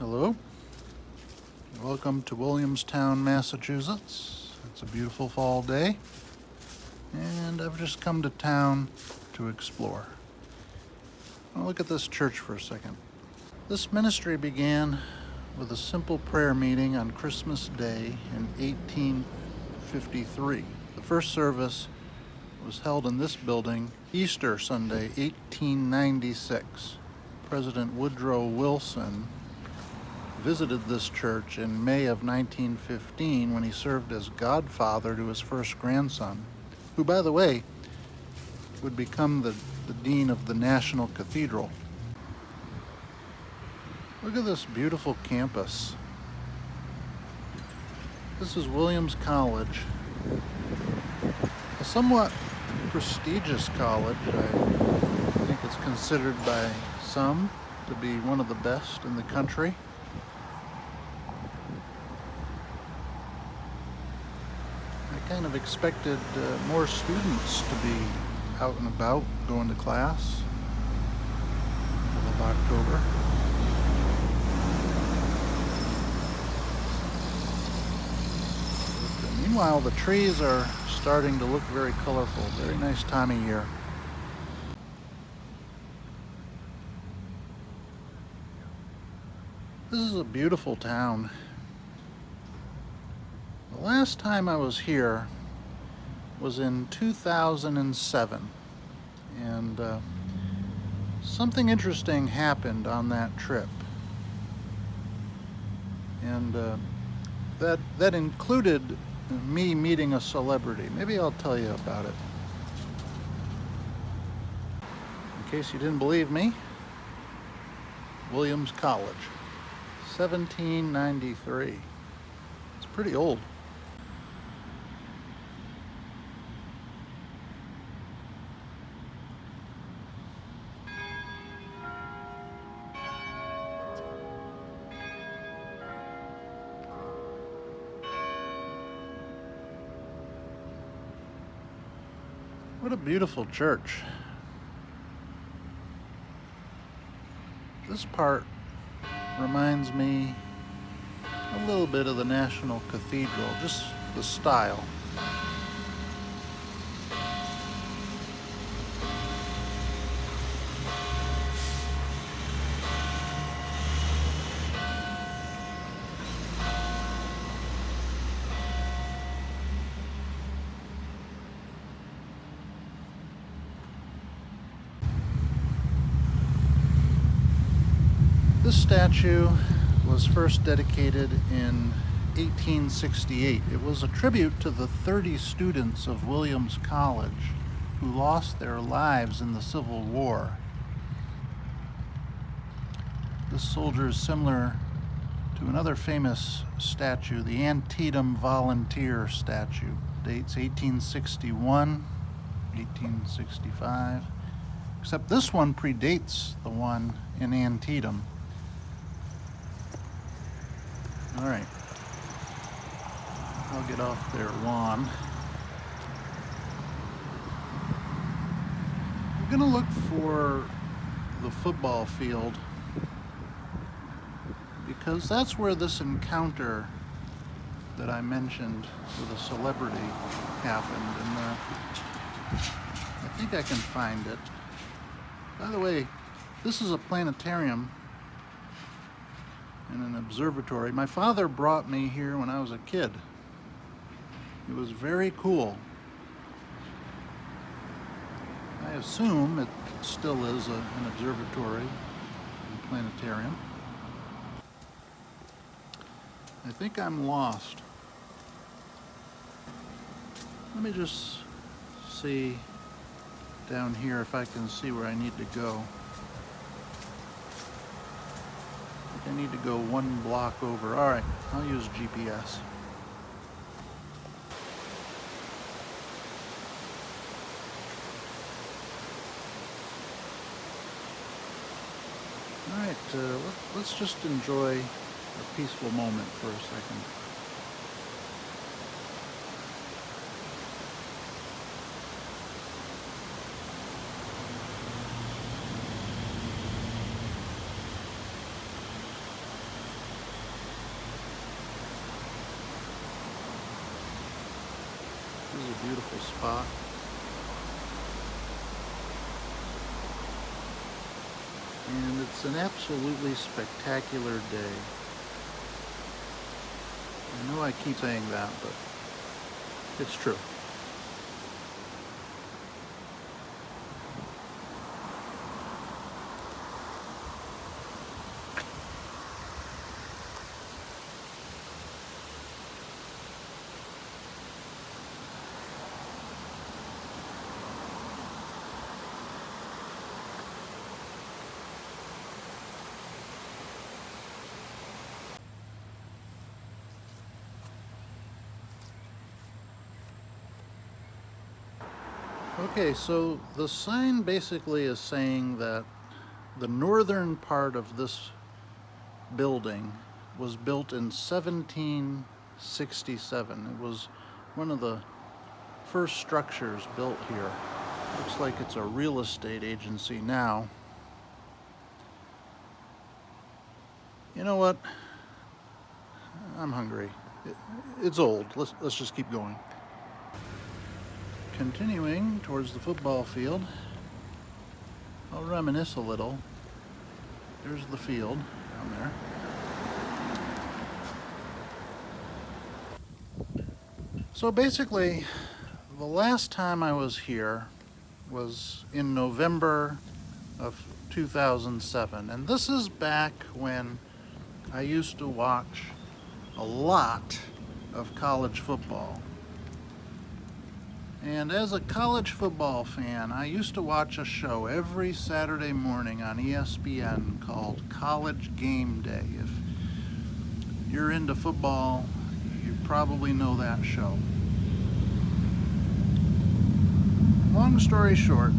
Hello. Welcome to Williamstown, Massachusetts. It's a beautiful fall day, and I've just come to town to explore. Well, look at this church for a second. This ministry began with a simple prayer meeting on Christmas Day in 1853. The first service was held in this building Easter Sunday, 1896. President Woodrow Wilson visited this church in May of 1915 when he served as godfather to his first grandson, who, by the way, would become the dean of the National Cathedral. Look at this beautiful campus. This is Williams College, a somewhat prestigious college. I think it's considered by some to be one of the best in the country. I kind of expected more students to be out and about, going to class middle of October. But, meanwhile, the trees are starting to look very colorful. Very nice time of year. This is a beautiful town. The last time I was here was in 2007, and something interesting happened on that trip, and that included me meeting a celebrity. Maybe I'll tell you about it. In case you didn't believe me, Williams College, 1793. It's pretty old. What a beautiful church. This part reminds me a little bit of the National Cathedral, just the style. This statue was first dedicated in 1868. It was a tribute to the 30 students of Williams College who lost their lives in the Civil War. This soldier is similar to another famous statue, the Antietam Volunteer statue. Dates 1861, 1865, except this one predates the one in Antietam. All right, I'll get off their lawn. I'm gonna look for the football field because that's where this encounter that I mentioned with a celebrity happened, and I think I can find it. By the way, this is a planetarium and an observatory. My father brought me here when I was a kid. It was very cool. I assume it still is an observatory and planetarium. I think I'm lost. Let me just see down here if I can see where I need to go. I need to go one block over. All right, I'll use GPS. All right, let's just enjoy a peaceful moment for a second. beautiful spot. And it's an absolutely spectacular day. I know I keep saying that, but it's true. Okay, so the sign basically is saying that the northern part of this building was built in 1767. It was one of the first structures built here. Looks like it's a real estate agency now. You know what? I'm hungry. It's old. Let's just keep going. Continuing towards the football field, I'll reminisce a little. There's the field down there. So basically, the last time I was here was in November of 2007. And this is back when I used to watch a lot of college football. And as a college football fan, I used to watch a show every Saturday morning on ESPN called College GameDay. If you're into football, you probably know that show. Long story short,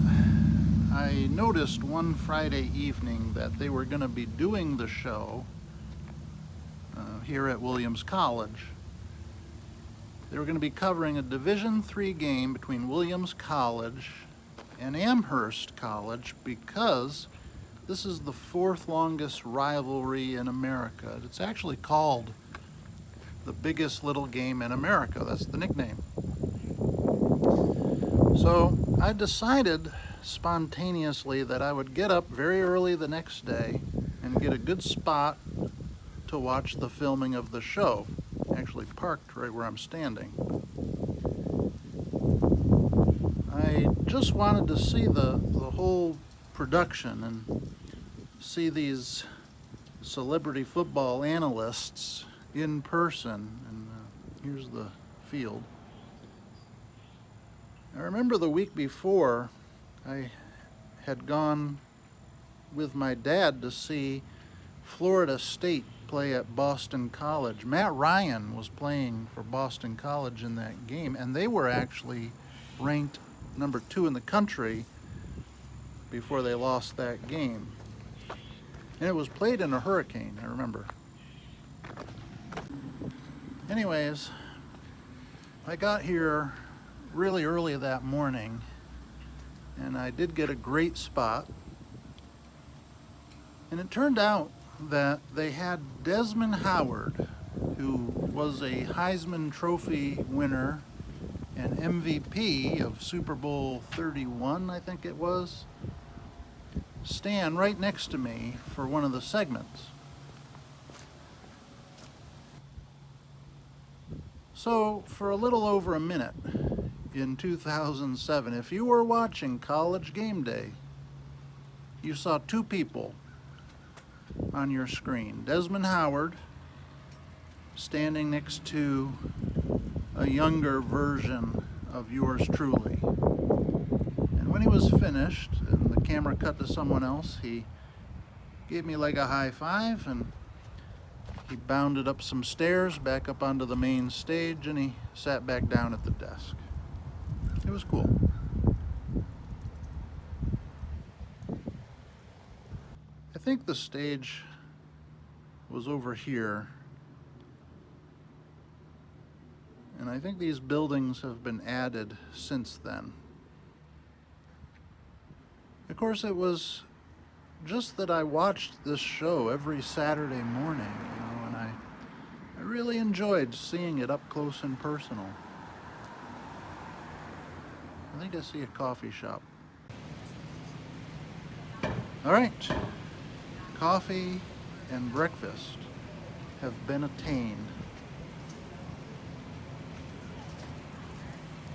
I noticed one Friday evening that they were going to be doing the show here at Williams College. They were going to be covering a Division III game between Williams College and Amherst College because this is the fourth longest rivalry in America. It's actually called the biggest little game in America. That's the nickname. So I decided spontaneously that I would get up very early the next day and get a good spot to watch the filming of the show. Actually parked right where I'm standing. I just wanted to see the whole production and see these celebrity football analysts in person. And here's the field. I remember the week before I had gone with my dad to see Florida State play at Boston College. Matt Ryan was playing for Boston College in that game, and they were actually ranked number 2 in the country before they lost that game. And it was played in a hurricane, I remember. Anyways, I got here really early that morning, and I did get a great spot. And it turned out that they had Desmond Howard, who was a Heisman Trophy winner and MVP of Super Bowl 31, I think it was, stand right next to me for one of the segments. So for a little over a minute in 2007, if you were watching College GameDay, you saw 2 people on your screen. Desmond Howard standing next to a younger version of yours truly. And when he was finished and the camera cut to someone else, he gave me like a high five, and he bounded up some stairs back up onto the main stage, and he sat back down at the desk. It was cool. I think the stage was over here, and I think these buildings have been added since then. Of course, it was just that I watched this show every Saturday morning, and I really enjoyed seeing it up close and personal. I think I see a coffee shop. All right, coffee and breakfast have been attained.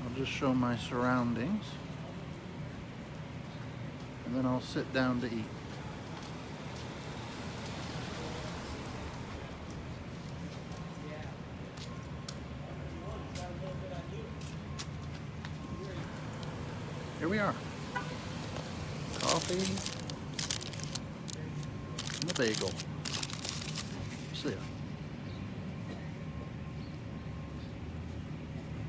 I'll just show my surroundings, and then I'll sit down to eat. Here we are. Coffee and a bagel. See ya.